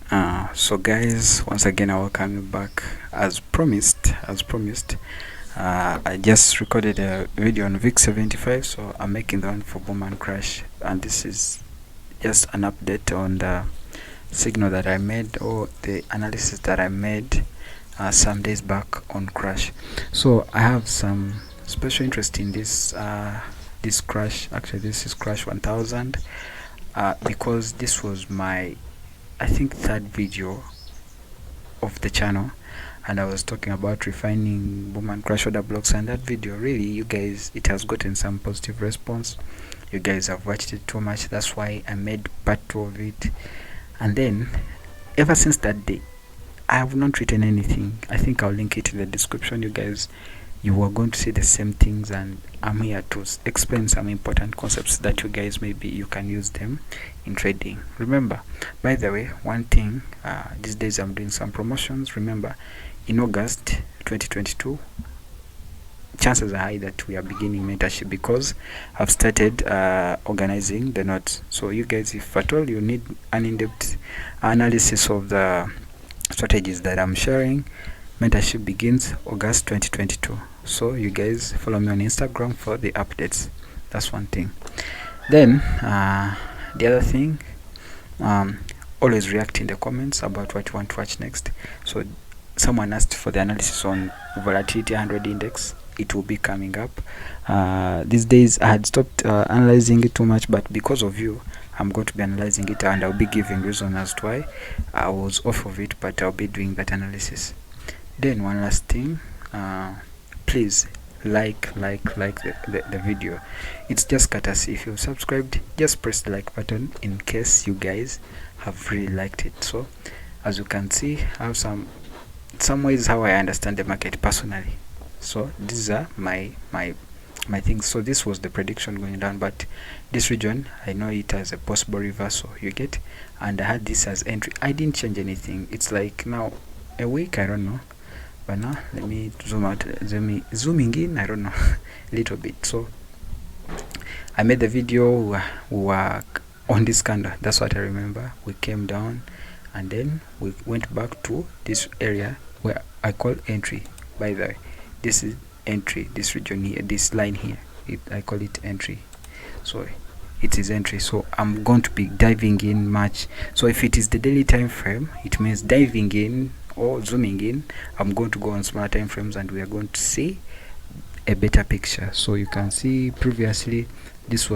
So guys, once again I welcome you back. As promised, I just recorded a video on VIX 75, so I'm making the one for boom and crash, and this is just an update on the signal that I made, or the analysis that I made some days back on crash. So I have some special interest in this this crash. Actually, this is crash 1000, because this was my, I think, third video of the channel, and I was talking about refining boom and crash order blocks, and that video, really, you guys, it has gotten some positive response. You guys have watched it too much, that's why I made part 2 of it. And then ever since that day I have not written anything. I think I'll link it in the description. You guys, you are going to see the same things, and I'm here to explain some important concepts that you guys, maybe you can use them in trading. Remember, by the way, one thing, these days I'm doing some promotions. Remember, in August 2022, chances are high that we are beginning mentorship, because I've started organizing the notes. So you guys, if at all you need an in-depth analysis of the strategies that I'm sharing, mentorship begins August 2022. So you guys follow me on Instagram for the updates. That's one thing. Then the other thing, always react in the comments about what you want to watch next. So someone asked for the analysis on volatility 100 index. It will be coming up. These days I had stopped analyzing it too much, but because of you, I'm going to be analyzing it, and I'll be giving reason as to why I was off of it, but I'll be doing that analysis. Then one last thing, please like the video. It's just courtesy. If you've subscribed, just press the like button in case you guys have really liked it. So as you can see, I have some ways how I understand the market personally. So these are my things. So this was the prediction going down, but this region, I know it has a possible reversal, you get, and I had this as entry. I didn't change anything. It's like now a week, I don't know, but now let me zoom out, zooming in, I don't know, a little bit. So I made the video, we were on this candle, that's what I remember. We came down and then we went back to this area where I call entry. By the way, this is entry, this region here, this line here, I call it entry. So it is entry. So I'm going to be diving in much. So if it is the daily time frame, it means diving in or zooming in. I'm going to go on smaller time frames, and we are going to see a better picture. So you can see previously this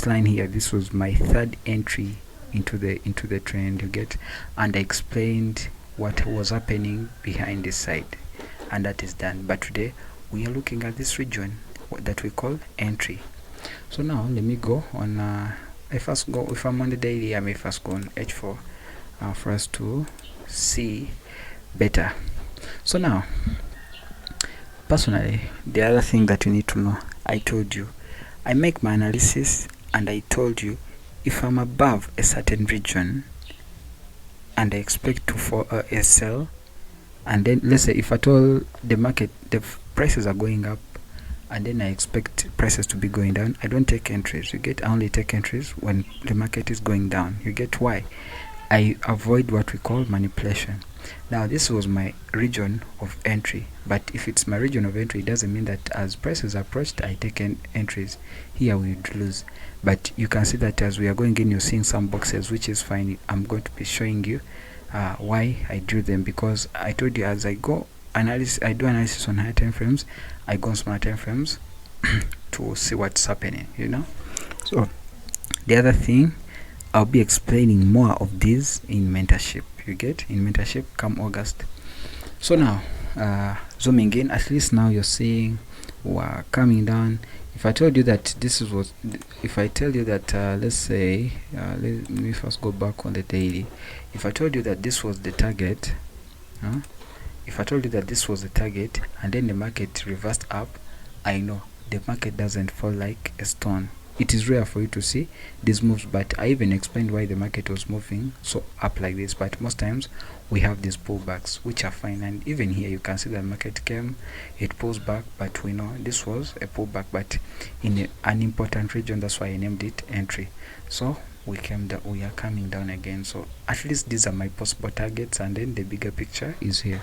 line here, this was my third entry into the trend, you get, and I explained what was happening behind this side, and that is done. But today we are looking at this region that we call entry. So now let me go on, if I'm on the daily, I may first go on H4 for us to see better. So now, personally, the other thing that you need to know, I told you, I make my analysis, and I told you, if I'm above a certain region and I expect to for a sell, and then let's say if at all the market, the prices are going up, and then I expect prices to be going down, I don't take entries, you get. I only take entries when the market is going down, you get. Why? I avoid what we call manipulation. Now this was my region of entry, but if it's my region of entry, it doesn't mean that as prices approached I take entries. Here we would lose, but you can see that as we are going in, you're seeing some boxes, which is fine. I'm going to be showing you why I drew them, because I told you, as I go analysis, I do analysis on higher time frames, I go on smaller time frames to see what's happening, you know. So the other thing, I'll be explaining more of this in mentorship, you get, in mentorship come August. So now zooming in, at least now you're seeing we're coming down. If I told you that this is what, if I tell you that let's say let me first go back on the daily. If I told you that this was the target, if I told you that this was the target, and then the market reversed up, I know the market doesn't fall like a stone. It is rare for you to see these moves, but I even explained why the market was moving so up like this. But most times we have these pullbacks, which are fine, and even here you can see the market came, it pulls back, but we know this was a pullback, but in an important region. That's why I named it entry. So we are coming down again. So at least these are my possible targets, and then the bigger picture is here.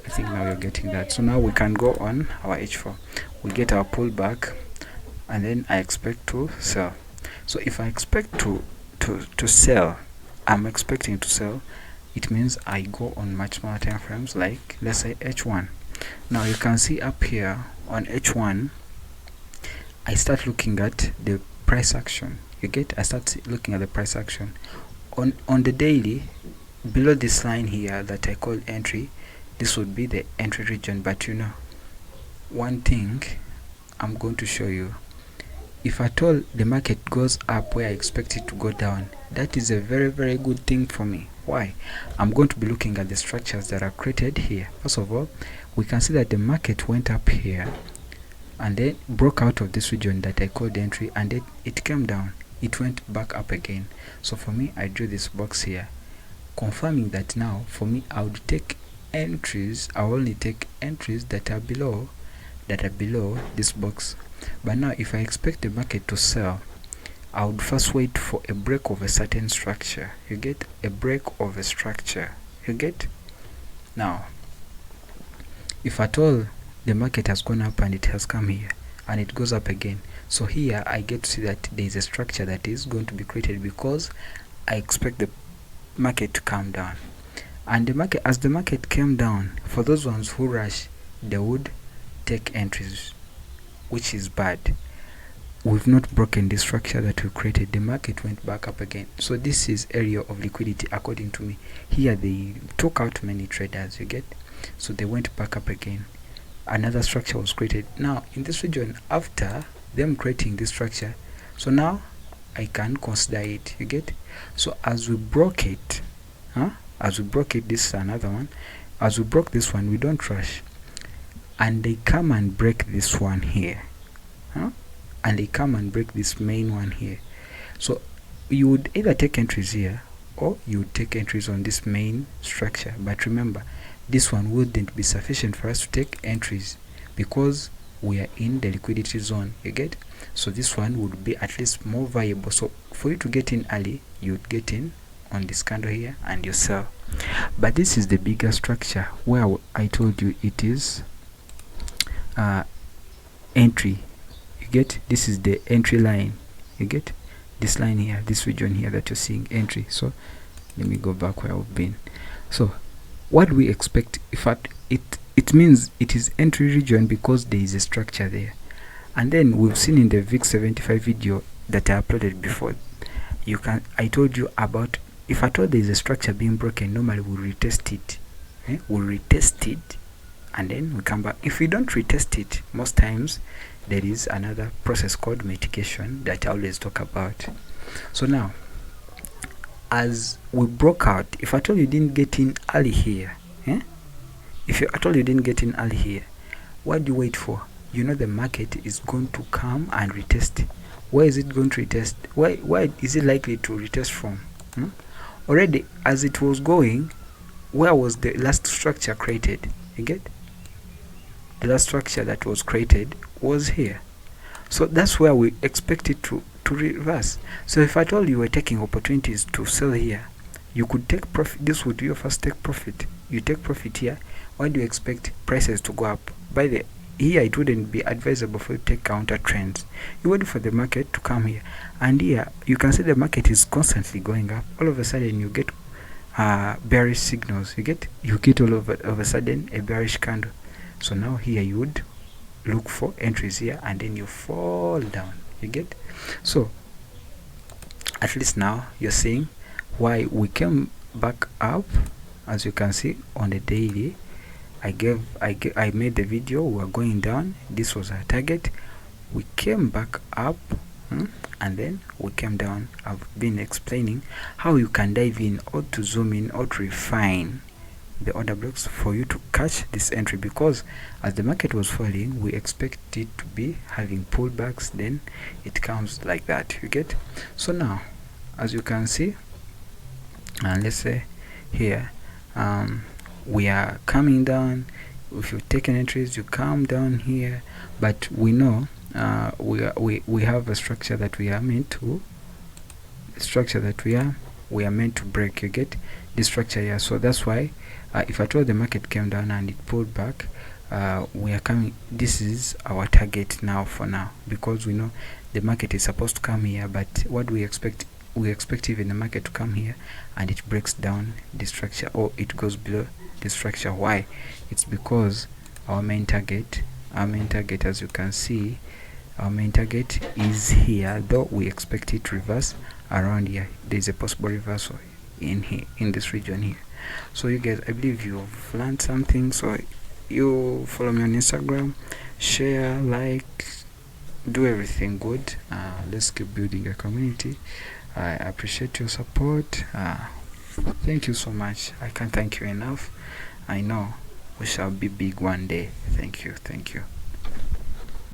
I think now you're getting that. So now we can go on our H4. We get our pullback, and then I expect to sell. So if I expect to sell, I'm expecting to sell, it means I go on much smaller time frames, like let's say H1. Now you can see up here on H1, I start looking at the price action. You get, I start looking at the price action on the daily. Below this line here that I call entry, this would be the entry region. But you know, one thing I'm going to show you, if at all the market goes up where I expect it to go down, that is a very good thing for me. Why? I'm going to be looking at the structures that are created here. First of all, we can see that the market went up here and then broke out of this region that I called entry, and then it came down, it went back up again. So for me, I drew this box here, confirming that now for me I would take entries. I will only take entries that are below this box. But now if I expect the market to sell, I would first wait for a break of a certain structure. You get, a break of a structure. You get. Now if at all the market has gone up and it has come here and it goes up again, so here I get to see that there is a structure that is going to be created, because I expect the market to come down. And the market, as the market came down, for those ones who rush, they would take entries, which is bad. We've not broken the structure that we created. The market went back up again. So this is area of liquidity according to me. Here they took out many traders, you get, so they went back up again. Another structure was created. Now in this region, after them creating this structure, so now I can consider it, you get. So as we broke it, this is another one. As we broke this one, we don't rush, and they come and break this one here, and they come and break this main one here. So you would either take entries here, or you would take entries on this main structure. But remember, this one wouldn't be sufficient for us to take entries, because we are in the liquidity zone, you get. So this one would be at least more viable. So for you to get in early, you would get in on this candle here and you sell. But this is the bigger structure where I told you it is entry, you get. This is the entry line, you get, this line here, this region here that you're seeing, entry. So let me go back where I've been. So what do we expect? In fact, it means it is entry region because there is a structure there. And then we've seen in the VIX 75 video that I uploaded before, I told you about, if at all there is a structure being broken, normally we'll retest it. We'll retest it and then we come back. If we don't retest it, most times there is another process called mitigation that I always talk about. So now, as we broke out, if at all you didn't get in early here, if at all you didn't get in early here, what do you wait for? You know the market is going to come and retest. Where is it going to retest? Why is it likely to retest from? Already, as it was going, where was the last structure created? You get? The last structure that was created was here. So that's where we expect it to reverse. So if at all you were taking opportunities to sell here, you could take profit. This would be your first take profit. You take profit here. Why do you expect prices to go up? By the here, it wouldn't be advisable for you to take counter trends. You wait for the market to come here, and here you can see the market is constantly going up. All of a sudden you get bearish signals. You get all of a sudden a bearish candle. So now here you would look for entries here, and then you fall down. You get. So at least now you're seeing why we came back up. As you can see on the daily, I made the video, we were going down, this was our target, we came back up, and then we came down. I've been explaining how you can dive in or to zoom in or to refine the order blocks for you to catch this entry, because as the market was falling, we expect it to be having pullbacks, then it comes like that, you get. So now, as you can see, and let's say here, we are coming down. If you've taken entries, you come down here, but we know we have a structure that we are meant to structure that we are meant to break. You get this structure here. So that's why if at all the market came down and it pulled back, we are coming, this is our target now for now, because we know the market is supposed to come here, but what we expect even the market to come here and it breaks down the structure, or it goes below the structure. Why? It's because our main target, as you can see, our main target is here, though we expect it to reverse around here. There's a possible reversal in here, in this region here. So you guys, I believe you've learned something. So you follow me on Instagram, share, like, do everything good. Let's keep building a community. I appreciate your support. Thank you so much. I can't thank you enough. I know we shall be big one day. Thank you.